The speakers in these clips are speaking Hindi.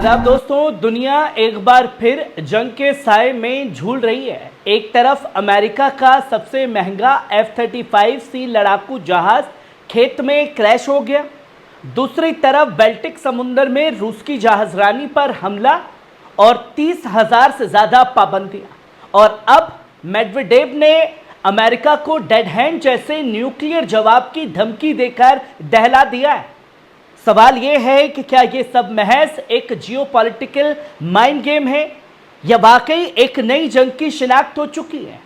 आदाब दोस्तों, दुनिया एक बार फिर जंग के साए में झूल रही है। एक तरफ अमेरिका का सबसे महंगा F-35C लड़ाकू जहाज खेत में क्रैश हो गया, दूसरी तरफ बाल्टिक समुद्र में रूस की जहाजरानी पर हमला और 30,000 से ज्यादा पाबंदियां। और अब मेडवेडेव ने अमेरिका को डेड हैंड जैसे न्यूक्लियर जवाब की धमकी देकर दहला दिया है। सवाल यह है कि क्या यह सब महज एक जियोपॉलिटिकल माइंड गेम है या वाकई एक नई जंग की शिनाख्त हो चुकी है।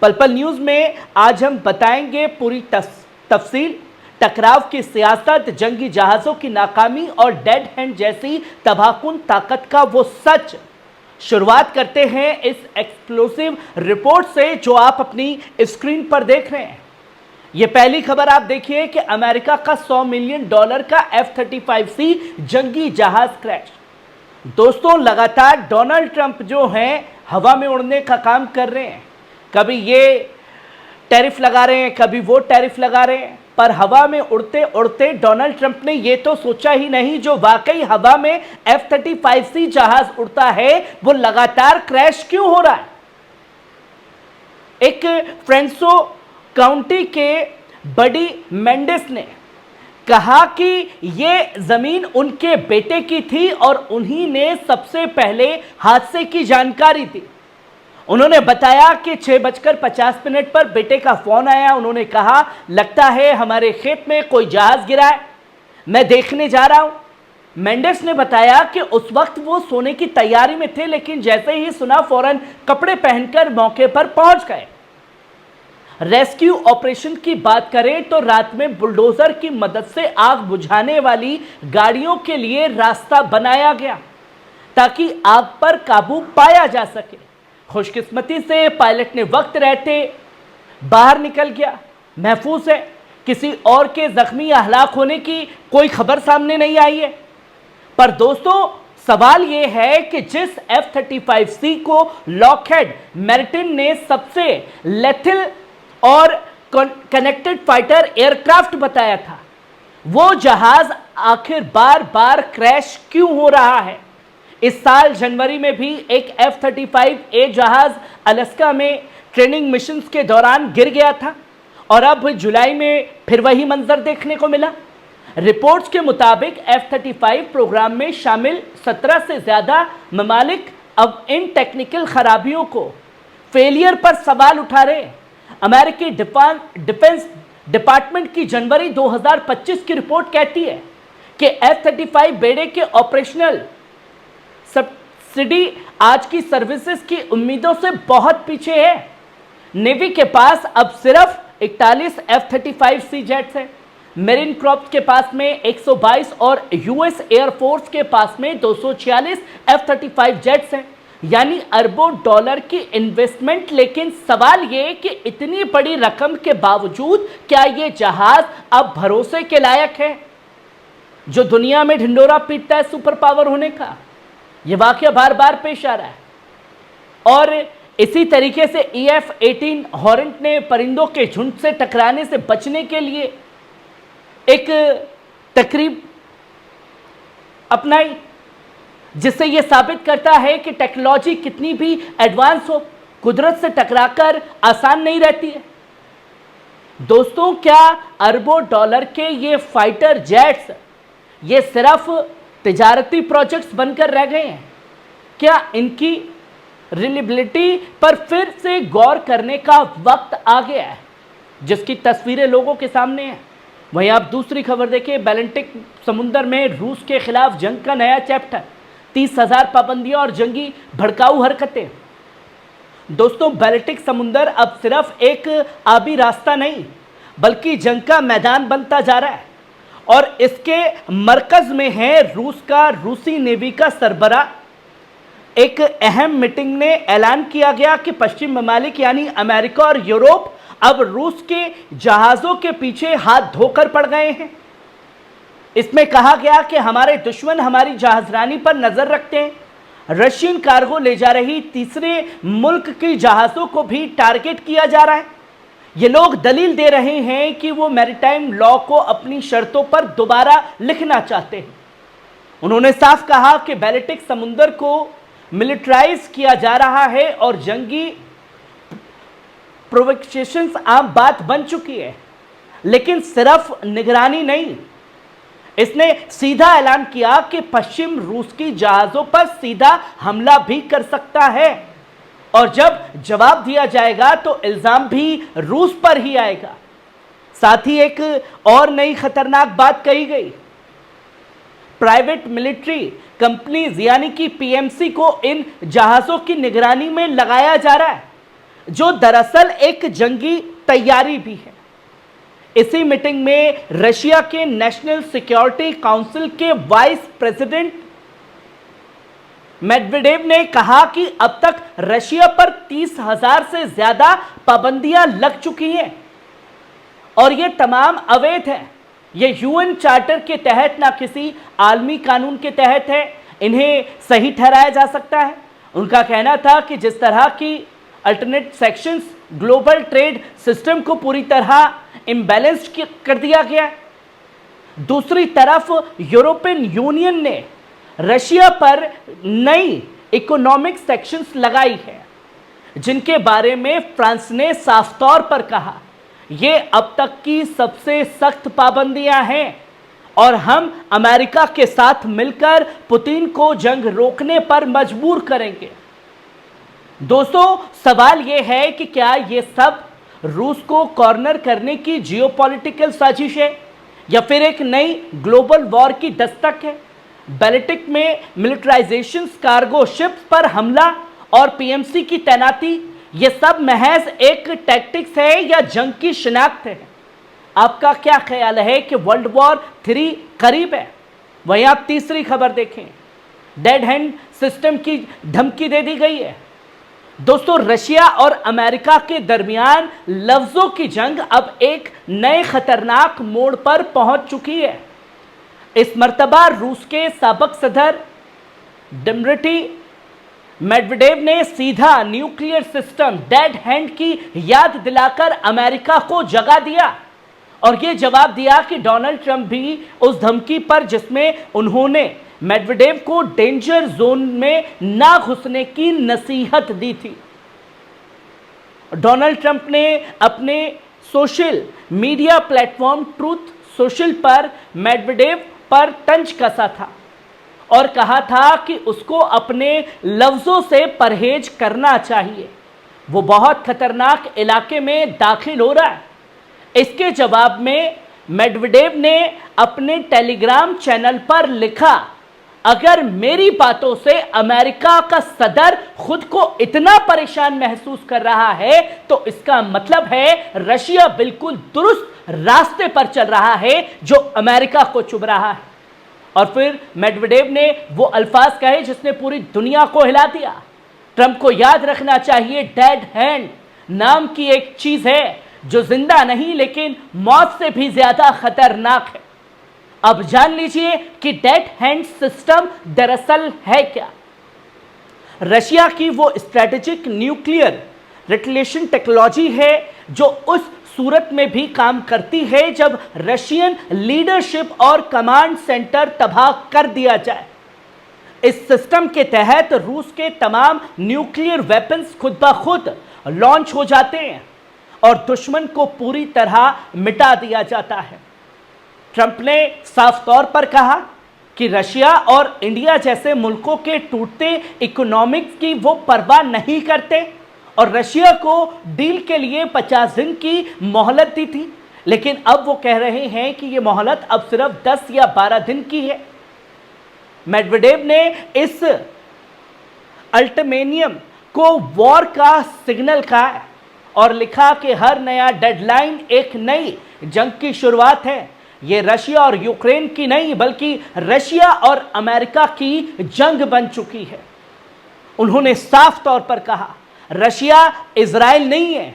पल पल न्यूज में आज हम बताएंगे पूरी तफसील, टकराव की सियासत, जंगी जहाजों की नाकामी और डेड हैंड जैसी तबाहकुन ताकत का वो सच। शुरुआत करते हैं इस एक्सक्लूसिव रिपोर्ट से जो आप अपनी स्क्रीन पर देख रहे हैं। ये पहली खबर आप देखिए कि अमेरिका का $100 मिलियन का F-35C जंगी जहाज क्रैश। दोस्तों, लगातार डोनाल्ड ट्रंप जो हैं हवा में उड़ने का काम कर रहे हैं। कभी ये टैरिफ लगा रहे हैं, कभी वो टैरिफ लगा रहे हैं, पर हवा में उड़ते उड़ते डोनाल्ड ट्रंप ने ये तो सोचा ही नहीं जो वाकई हवा में F-35C जहाज उड़ता है वो लगातार क्रैश क्यों हो रहा है। एक फ्रेंसो काउंटी के बडी मेंडिस ने कहा कि यह जमीन उनके बेटे की थी और उन्हीं ने सबसे पहले हादसे की जानकारी दी। उन्होंने बताया कि 6:50 पर बेटे का फोन आया। उन्होंने कहा, लगता है हमारे खेत में कोई जहाज गिरा है, मैं देखने जा रहा हूं। मेंडिस ने बताया कि उस वक्त वो सोने की तैयारी में थे, लेकिन जैसे ही सुना फौरन कपड़े पहनकर मौके पर पहुंच गए। रेस्क्यू ऑपरेशन की बात करें तो रात में बुलडोजर की मदद से आग बुझाने वाली गाड़ियों के लिए रास्ता बनाया गया ताकि आग पर काबू पाया जा सके। खुशकिस्मती से पायलट ने वक्त रहते बाहर निकल गया, महफूज है। किसी और के जख्मी या हलाक होने की कोई खबर सामने नहीं आई है। पर दोस्तों, सवाल यह है कि जिस F-35C को लॉकहेड मार्टिन ने सबसे लेथल और कनेक्टेड फाइटर एयरक्राफ्ट बताया था, वो जहाज आखिर बार बार क्रैश क्यों हो रहा है। इस साल जनवरी में भी एक F-35A जहाज अलास्का में ट्रेनिंग मिशंस के दौरान गिर गया था और अब जुलाई में फिर वही मंजर देखने को मिला। रिपोर्ट्स के मुताबिक F-35 प्रोग्राम में शामिल 17 से ज्यादा ममालिक अब इन टेक्निकल खराबियों को फेलियर पर सवाल उठा रहे हैं। अमेरिकी डिफेंस डिपार्टमेंट की जनवरी 2025 की रिपोर्ट कहती है कि F-35 बेड़े के ऑपरेशनल सब्सिडी आज की सर्विसेज की उम्मीदों से बहुत पीछे है। नेवी के पास अब सिर्फ 41 F-35C जेट्स हैं, मेरिन कॉर्प्स के पास में 122 और यूएस एयरफोर्स के पास में 246 F-35 जेट्स हैं, यानी अरबों डॉलर की इन्वेस्टमेंट। लेकिन सवाल ये कि इतनी बड़ी रकम के बावजूद क्या ये जहाज अब भरोसे के लायक है, जो दुनिया में ढिंडोरा पीटता है सुपर पावर होने का। यह वाकया बार बार पेश आ रहा है। और इसी तरीके से EF-18 हॉरेंट ने परिंदों के झुंड से टकराने से बचने के लिए एक तकरीब अपनाई, जिससे यह साबित करता है कि टेक्नोलॉजी कितनी भी एडवांस हो, कुदरत से टकराकर आसान नहीं रहती है। दोस्तों, क्या अरबों डॉलर के ये फाइटर जेट्स ये सिर्फ तिजारती प्रोजेक्ट्स बनकर रह गए हैं? क्या इनकी रिलायबिलिटी पर फिर से गौर करने का वक्त आ गया है, जिसकी तस्वीरें लोगों के सामने हैं। वहीं आप दूसरी खबर देखिए, बाल्टिक समुद्र में रूस के खिलाफ जंग का नया चैप्टर, 30,000 पाबंदियां और जंगी भड़काऊ हरकतें। दोस्तों, बाल्टिक समुद्र अब सिर्फ एक आबी रास्ता नहीं बल्कि जंग का मैदान बनता जा रहा है और इसके मरकज में है रूस का रूसी नेवी का सरबराह। एक अहम मीटिंग में ऐलान किया गया कि पश्चिम ममालिक यानी अमेरिका और यूरोप अब रूस के जहाजों के पीछे हाथ धोकर पड़ गए हैं। इसमें कहा गया कि हमारे दुश्मन हमारी जहाजरानी पर नजर रखते हैं। रशियन कार्गो ले जा रही तीसरे मुल्क की जहाजों को भी टारगेट किया जा रहा है। ये लोग दलील दे रहे हैं कि वो मैरीटाइम लॉ को अपनी शर्तों पर दोबारा लिखना चाहते हैं उन्होंने साफ कहा कि बाल्टिक समुद्र को मिलिट्राइज किया जा रहा है और जंगी प्रोवोकेशंस आम बात बन चुकी है। लेकिन सिर्फ निगरानी नहीं, इसने सीधा ऐलान किया कि पश्चिम रूस की जहाजों पर सीधा हमला भी कर सकता है और जब जवाब दिया जाएगा तो इल्जाम भी रूस पर ही आएगा। साथ ही एक और नई खतरनाक बात कही गई, प्राइवेट मिलिट्री कंपनीज यानी कि पीएमसी को इन जहाजों की निगरानी में लगाया जा रहा है, जो दरअसल एक जंगी तैयारी भी है। इसी मीटिंग में रशिया के नेशनल सिक्योरिटी काउंसिल के वाइस प्रेसिडेंट मेडवेडेव ने कहा कि अब तक रशिया पर 30,000 से ज्यादा पाबंदियां लग चुकी हैं और ये तमाम अवैध है। ये यूएन चार्टर के तहत ना किसी आलमी कानून के तहत है, इन्हें सही ठहराया जा सकता है। उनका कहना था कि जिस तरह की alternate sections global trade system को पूरी तरह इम्बैलेंस्ड कर दिया गया। दूसरी तरफ यूरोपियन यूनियन ने रशिया पर नई इकोनॉमिक सेक्शंस लगाई है, जिनके बारे में फ्रांस ने साफ तौर पर कहा ये अब तक की सबसे सख्त पाबंदियां हैं और हम अमेरिका के साथ मिलकर पुतिन को जंग रोकने पर मजबूर करेंगे। दोस्तों, सवाल यह है कि क्या यह सब रूस को कॉर्नर करने की जियोपॉलिटिकल साजिश है या फिर एक नई ग्लोबल वॉर की दस्तक है। बाल्टिक में मिलिट्राइजेशन, कार्गो शिप्स पर हमला और पीएमसी की तैनाती, ये सब महज एक टैक्टिक्स है या जंग की शिनाख्त है। आपका क्या ख्याल है कि वर्ल्ड वॉर 3 करीब है? वहीं आप तीसरी खबर देखें, डेड हैंड सिस्टम की धमकी दे दी गई है। दोस्तों, रशिया और अमेरिका के दरमियान लफ्जों की जंग अब एक नए खतरनाक मोड़ पर पहुंच चुकी है। इस मर्तबा रूस के साबिक सदर डिमित्री मेडवेडेव ने सीधा न्यूक्लियर सिस्टम डेड हैंड की याद दिलाकर अमेरिका को जगा दिया और यह जवाब दिया कि डोनाल्ड ट्रंप भी उस धमकी पर जिसमें उन्होंने मेडवेडेव को डेंजर जोन में ना घुसने की नसीहत दी थी। डोनाल्ड ट्रंप ने अपने social media platform truth social पर मेडवेडेव पर तंज कसा था और कहा था कि उसको अपने लफ्जों से परहेज करना चाहिए, वो बहुत खतरनाक इलाके में दाखिल हो रहा है। इसके जवाब में मेडवेडेव ने अपने टेलीग्राम चैनल पर लिखा, अगर मेरी बातों से अमेरिका का सदर खुद को इतना परेशान महसूस कर रहा है तो इसका मतलब है रशिया बिल्कुल दुरुस्त रास्ते पर चल रहा है जो अमेरिका को चुभ रहा है। और फिर मेडवेडेव ने वो अल्फाज कहे जिसने पूरी दुनिया को हिला दिया। ट्रंप को याद रखना चाहिए, डेड हैंड नाम की एक चीज है जो जिंदा नहीं लेकिन मौत से भी ज्यादा खतरनाक है। अब जान लीजिए कि डेड हैंड सिस्टम दरअसल है क्या। रशिया की वो स्ट्रेटेजिक न्यूक्लियर रिटेलिएशन टेक्नोलॉजी है जो उस सूरत में भी काम करती है जब रशियन लीडरशिप और कमांड सेंटर तबाह कर दिया जाए। इस सिस्टम के तहत रूस के तमाम न्यूक्लियर वेपन्स खुद ब खुद लॉन्च हो जाते हैं और दुश्मन को पूरी तरह मिटा दिया जाता है। ट्रंप ने साफ तौर पर कहा कि रशिया और इंडिया जैसे मुल्कों के टूटते इकोनॉमिक्स की वो परवाह नहीं करते और रशिया को डील के लिए 50 दिन की मोहलत दी थी, लेकिन अब वो कह रहे हैं कि ये मोहलत अब सिर्फ 10 या 12 दिन की है। मेडवेडेव ने इस अल्टीमेटम को वॉर का सिग्नल कहा और लिखा कि हर नया डेडलाइन एक नई जंग की शुरुआत है। ये रशिया और यूक्रेन की नहीं बल्कि रशिया और अमेरिका की जंग बन चुकी है। उन्होंने साफ तौर पर कहा, रशिया इजराइल नहीं है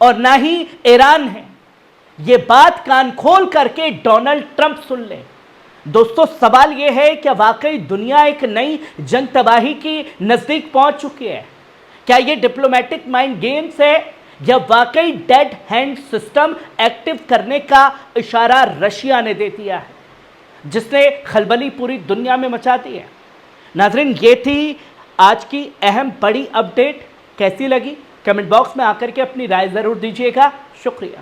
और ना ही ईरान है। ये बात कान खोल करके डोनाल्ड ट्रंप सुन ले। दोस्तों, सवाल यह है कि वाकई दुनिया एक नई जंग तबाही की नजदीक पहुंच चुकी है? क्या ये डिप्लोमेटिक माइंड गेम्स है या वाकई डेड हैंड सिस्टम एक्टिव करने का इशारा रशिया ने दे दिया है? जिसने खलबली पूरी दुनिया में मचा दी है। नाज़रीन, ये थी आज की अहम बड़ी अपडेट। कैसी लगी कमेंट बॉक्स में आकर के अपनी राय ज़रूर दीजिएगा। शुक्रिया।